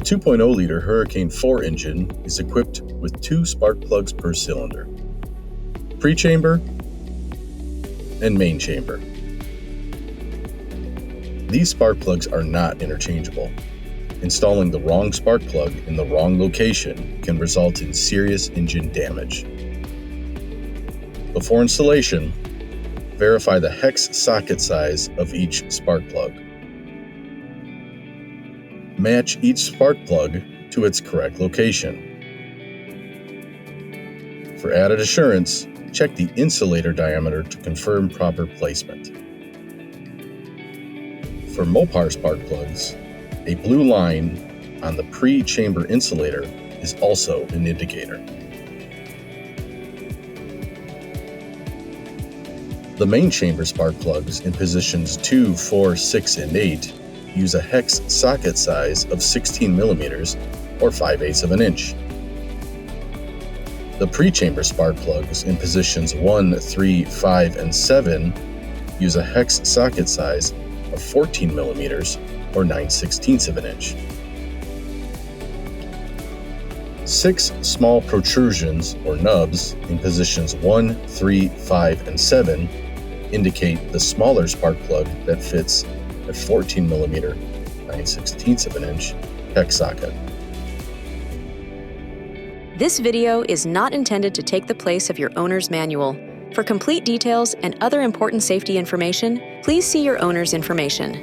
The 2.0 liter Hurricane4 engine is equipped with 2 spark plugs per cylinder, pre-chamber and main chamber. These spark plugs are not interchangeable. Installing the wrong spark plug in the wrong location can result in serious engine damage. Before installation, verify the hex socket size of each spark plug. Match each spark plug to its correct location. For added assurance, check the insulator diameter to confirm proper placement. For Mopar spark plugs, a blue line on the pre-chamber insulator is also an indicator. The main chamber spark plugs in positions 2, 4, 6, and 8 use a hex socket size of 16 millimeters or 5/8 of an inch. The pre-chamber spark plugs in positions 1, 3, 5, and 7 use a hex socket size of 14 millimeters or 9/16 of an inch. 6 small protrusions or nubs in positions 1, 3, 5, and 7 indicate the smaller spark plug that fits a 14 millimeter 9/16 of an inch hex socket. This video is not intended to take the place of your owner's manual. For complete details and other important safety information, please see your owner's information.